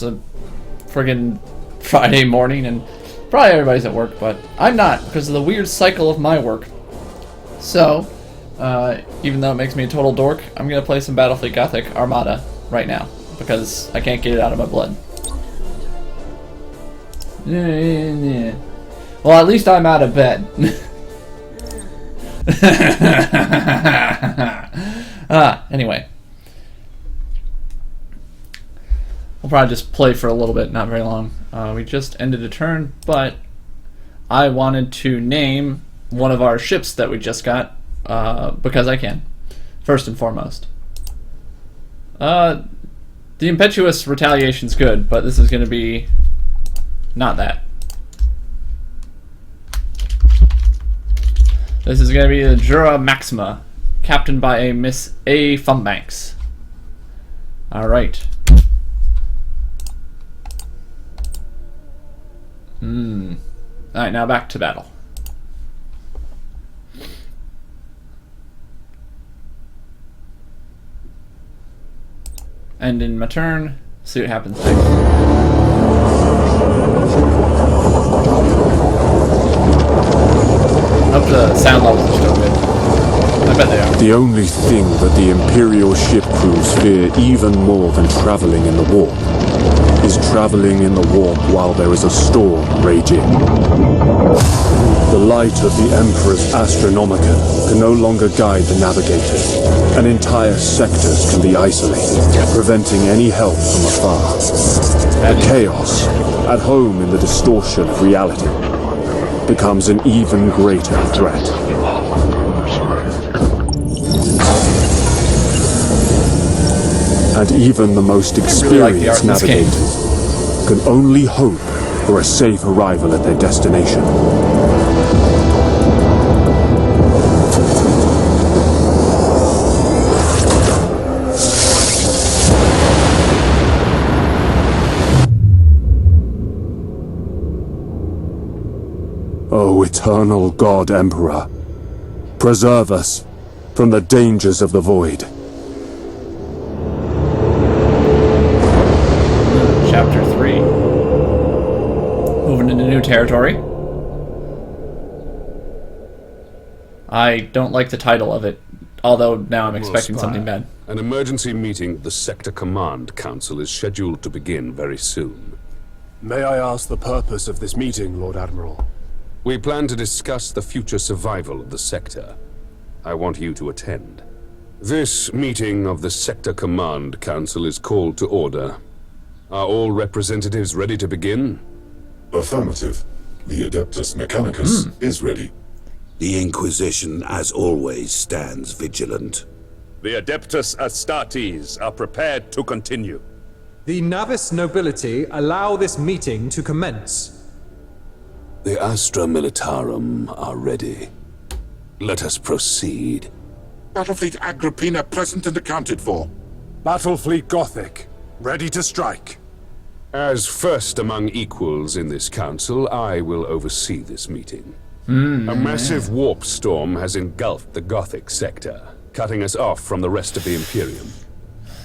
a friggin' Friday morning, and probably everybody's at work, but I'm not because of the weird cycle of my work. So, even though it makes me a total dork, I'm gonna play some Battlefleet Gothic Armada right now because I can't get it out of my blood. Well, at least I'm out of bed. Anyway. We'll probably just play for a little bit, not very long. We just ended a turn, but I wanted to name one of our ships that we just got, because I can, first and foremost. The Impetuous Retaliation's good, but this is going to be not that. This is going to be the Jura Maxima, captained by a Miss A. Fumbanks. Alright. Alright, now back to battle. And in my turn, see what happens next. Hope the sound levels are still good. I bet they are. The only thing that the Imperial ship crews fear even more than traveling in the warp is traveling in the warp while there is a storm raging. The light of the Emperor's Astronomicon can no longer guide the navigators, and entire sectors can be isolated, preventing any help from afar. The chaos, at home in the distortion of reality, becomes an even greater threat. And even the most experienced navigators can only hope for a safe arrival at their destination. O eternal God Emperor, preserve us from the dangers of the void. Chapter 3. Moving into new territory. I don't like the title of it, although now I'm expecting something bad. An emergency meeting of the Sector Command Council is scheduled to begin very soon. May I ask the purpose of this meeting, Lord Admiral? We plan to discuss the future survival of the sector. I want you to attend. This meeting of the Sector Command Council is called to order. Are all representatives ready to begin? Affirmative. The Adeptus Mechanicus is ready. The Inquisition, as always, stands vigilant. The Adeptus Astartes are prepared to continue. The Navis nobility allow this meeting to commence. The Astra Militarum are ready. Let us proceed. Battlefleet Agrippina present and accounted for. Battlefleet Gothic, ready to strike. As first among equals in this council, I will oversee this meeting. A massive warp storm has engulfed the Gothic sector, cutting us off from the rest of the Imperium.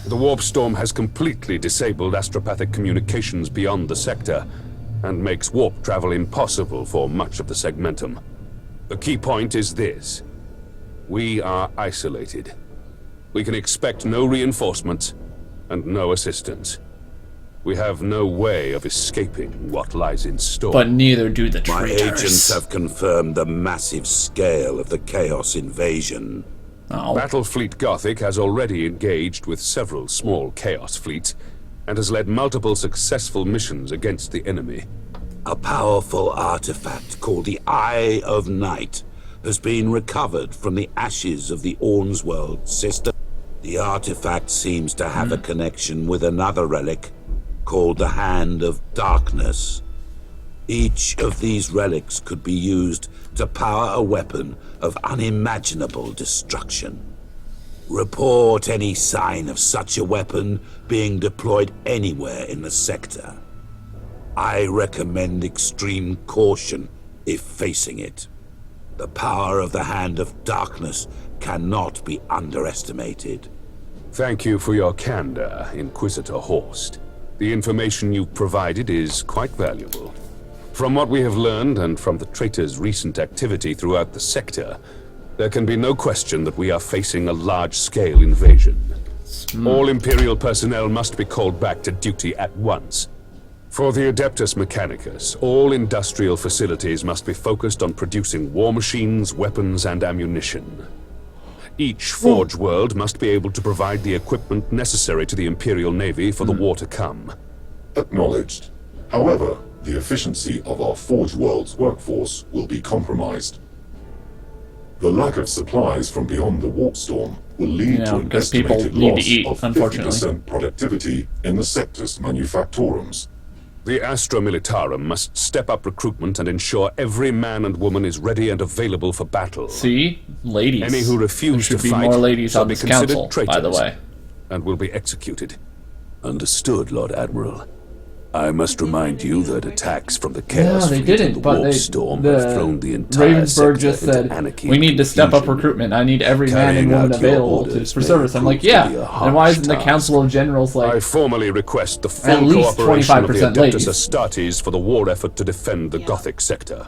The warp storm has completely disabled astropathic communications beyond the sector, and makes warp travel impossible for much of the segmentum. The key point is this. We are isolated. We can expect no reinforcements and no assistance. We have no way of escaping what lies in store. But neither do the My traitors. agents have confirmed the massive scale of the Chaos invasion. Oh. Battlefleet Gothic has already engaged with several small Chaos fleets, and has led multiple successful missions against the enemy. A powerful artifact called the Eye of Night has been recovered from the ashes of the Ornsworld system. The artifact seems to have a connection with another relic called the Hand of Darkness. Each of these relics could be used to power a weapon of unimaginable destruction. Report any sign of such a weapon being deployed anywhere in the sector. I recommend extreme caution if facing it. The power of the Hand of Darkness cannot be underestimated. Thank you for your candor, Inquisitor Horst. The information you've provided is quite valuable. From what we have learned and from the traitors' recent activity throughout the sector, there can be no question that we are facing a large-scale invasion. All Imperial personnel must be called back to duty at once. For the Adeptus Mechanicus, all industrial facilities must be focused on producing war machines, weapons, and ammunition. Each Forge world must be able to provide the equipment necessary to the Imperial Navy for the war to come. Acknowledged. However, the efficiency of our Forge world's workforce will be compromised. The lack of supplies from beyond the warp storm will lead to an because people estimated need to loss eat, of unfortunately. 50% productivity in the Sectus Manufactorums. The Astra Militarum must step up recruitment and ensure every man and woman is ready and available for battle. See? Ladies. Any who refuse there to should be fight more ladies shall on be this considered council, traitors by the way. and will be executed. Understood, Lord Admiral. I must remind you that attacks from the Chaos they Fleet didn't, and the but Warp they, Storm have thrown the entire Ravensburg sector just into said, anarchy we and need to step up confusion. recruitment. I need every man Carrying and woman out your available orders for may service. I'm prove like, to yeah. be a And why harsh isn't the task. Council of Generals I like, formally request the at full least cooperation of the 25% Adeptus ladies? Astartes for the war effort to defend the Gothic sector.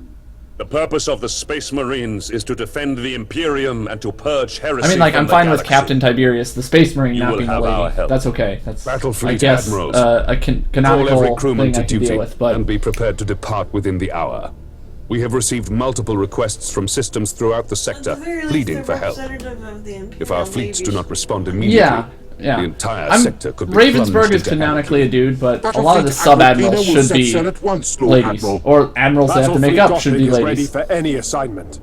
The purpose of the Space Marines is to defend the Imperium and to purge heresy. I mean, like, from I'm the fine with galaxy. Captain Tiberius, the Space Marine, You not will being a have our lady. help. That's okay. That's, Battlefleet I guess, admirals, a Call canonical every crewman thing to I can duty deal with, but and be prepared to depart within the hour. We have received multiple requests from systems throughout the sector, pleading for help. If our fleets do not respond immediately, yeah. the entire I'm, sector could be Ravensburg plunged is into canonically a anarchy. dude, but a lot of the sub-admirals should be ladies. Or admirals they have to make up should be ready ladies. for any assignment.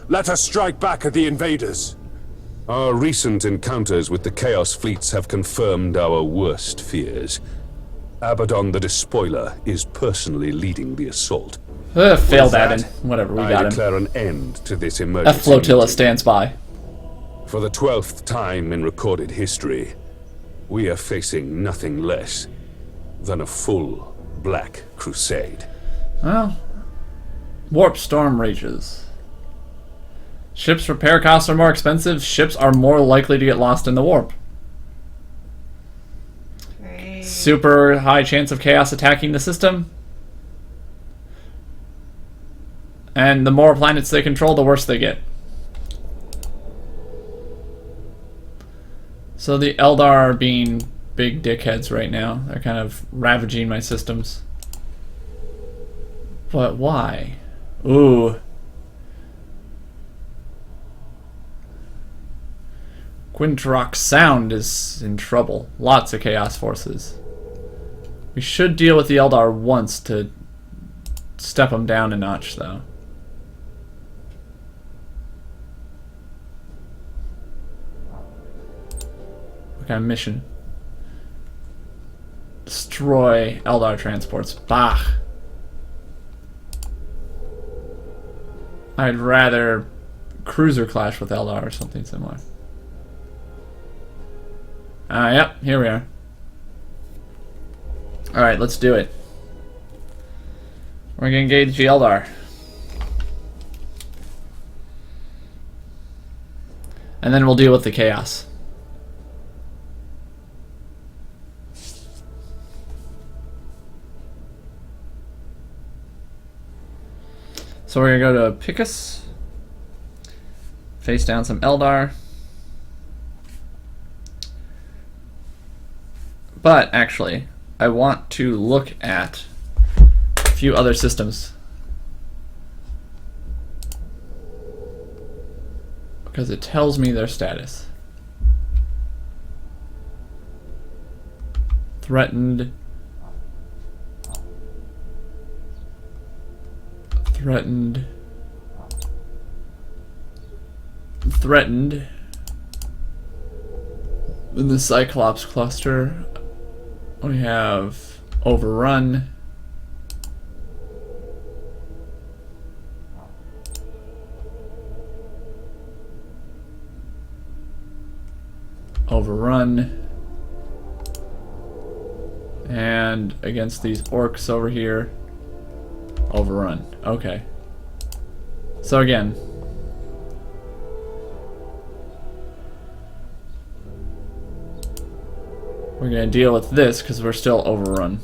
Let us strike back at the invaders. Our recent encounters with the Chaos fleets have confirmed our worst fears. Abaddon the Despoiler is personally leading the assault. Failed With at that, it. Whatever, we I got him. declare an end to this emergency. F-Flotilla meeting. stands by. For the 12th time in recorded history, we are facing nothing less than a full Black Crusade. Well, warp storm rages. Ships repair costs are more expensive. Ships are more likely to get lost in the warp. Great. Super high chance of chaos attacking the system. And the more planets they control, the worse they get. So the Eldar are being big dickheads right now. They're kind of ravaging my systems. But why? Ooh. Quintrock Sound is in trouble. Lots of Chaos Forces. We should deal with the Eldar once to step them down a notch, though. What kind of mission? Destroy Eldar transports. Bah. I'd rather cruiser clash with Eldar or something similar. Yep, here we are. Alright, let's do it. We're gonna engage the Eldar. And then we'll deal with the chaos. So we're gonna go to Picus. Face down some Eldar. But actually, I want to look at a few other systems. Because it tells me their status. Threatened. Threatened. Threatened. In the Cyclops cluster, we have Overrun. Overrun. And against these orcs over here, Overrun. Okay. So again, We're gonna deal with this because we're still overrun.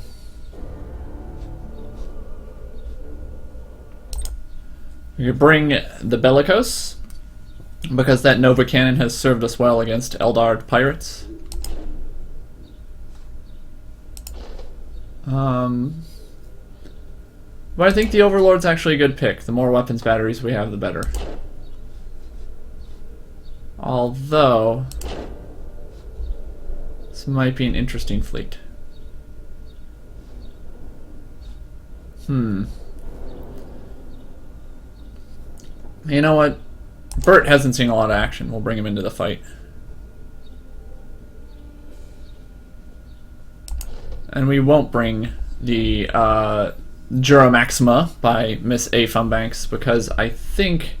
We could bring the Bellicose, because that Nova Cannon has served us well against Eldar pirates. But I think the Overlord's actually a good pick. The more weapons batteries we have, the better. Although, this might be an interesting fleet. You know what? Bert hasn't seen a lot of action. We'll bring him into the fight. And we won't bring the Jura Maxima by Miss A. Funbanks because I think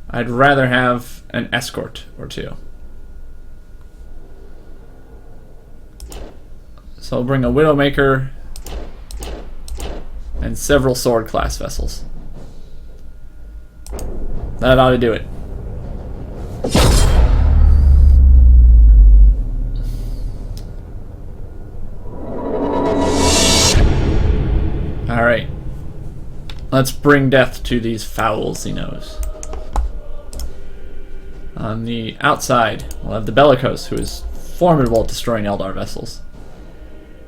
I'd rather have an escort or two. So I'll bring a Widowmaker and several sword class vessels. That ought to do it. Alright. Let's bring death to these foul Xenos. On the outside, we'll have the Bellicose, who is formidable at destroying Eldar vessels.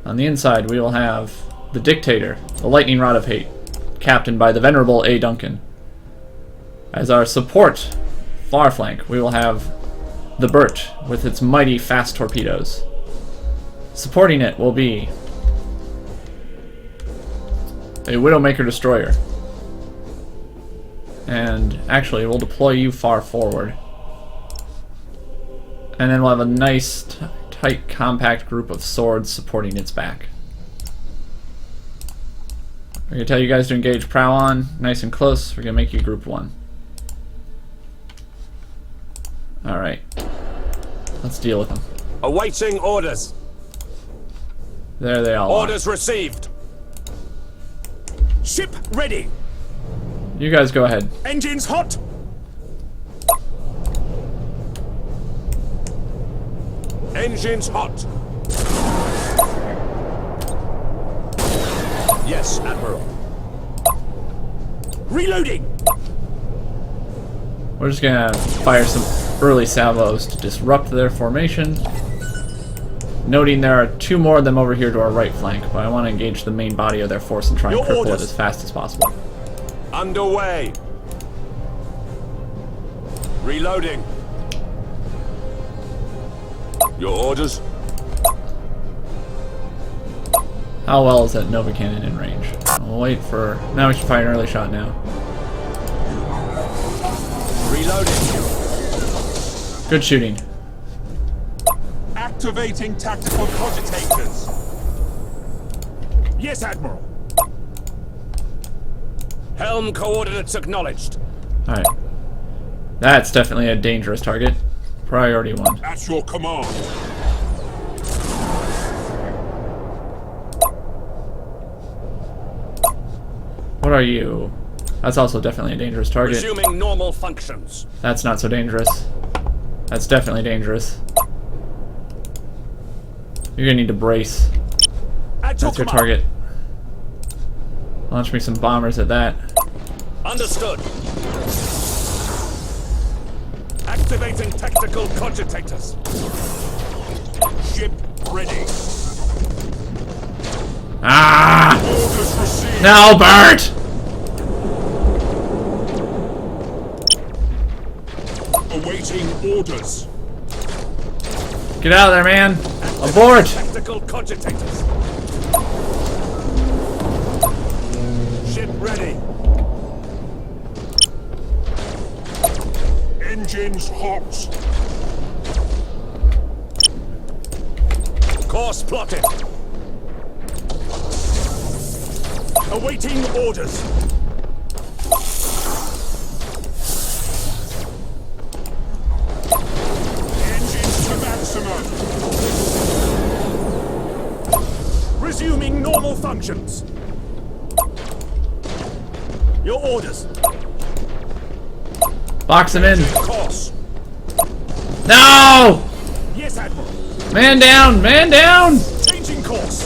On the inside, we will have the Dictator, the Lightning Rod of Hate, captained by the Venerable A. Duncan. As our support far flank, we will have the Burt with its mighty fast torpedoes. Supporting it will be a Widowmaker destroyer. And actually, we'll deploy you far forward. And then we'll have a nice, tight, compact group of swords supporting its back. We're going to tell you guys to engage prow on, nice and close. We're going to make you group 1. Alright. Let's deal with them. Awaiting orders. There they all Orders received. Ship ready. You guys go ahead. Engines hot. Engines hot. Yes, Admiral. Reloading. We're just gonna fire some early salvos to disrupt their formation. Noting there are 2 more of them over here to our right flank, but I want to engage the main body of their force and try and cripple it as fast as possible. Underway. Reloading. Your orders? How well is that Nova Cannon in range? We'll wait for... Now we should fire an early shot now. Reloading. Good shooting. Activating tactical cogitators. Yes, Admiral. Helm coordinates acknowledged. Alright. That's definitely a dangerous target. Priority 1. At your command. What are you? That's also definitely a dangerous target. Resuming normal functions. That's not so dangerous. That's definitely dangerous. You're gonna need to brace. That's your target. Launch me some bombers at that. Understood. Activating tactical cogitators. Ship ready. Ah! Orders received. No, Bert! Awaiting orders. Get out of there, man! Aboard! Tactical cogitators. Ship ready. Engines hot. Course plotted. Awaiting orders. Engines to maximum. Resuming normal functions. Your orders. Box him in. Course. No! Yes, Admiral. Man down! Man down! Changing course.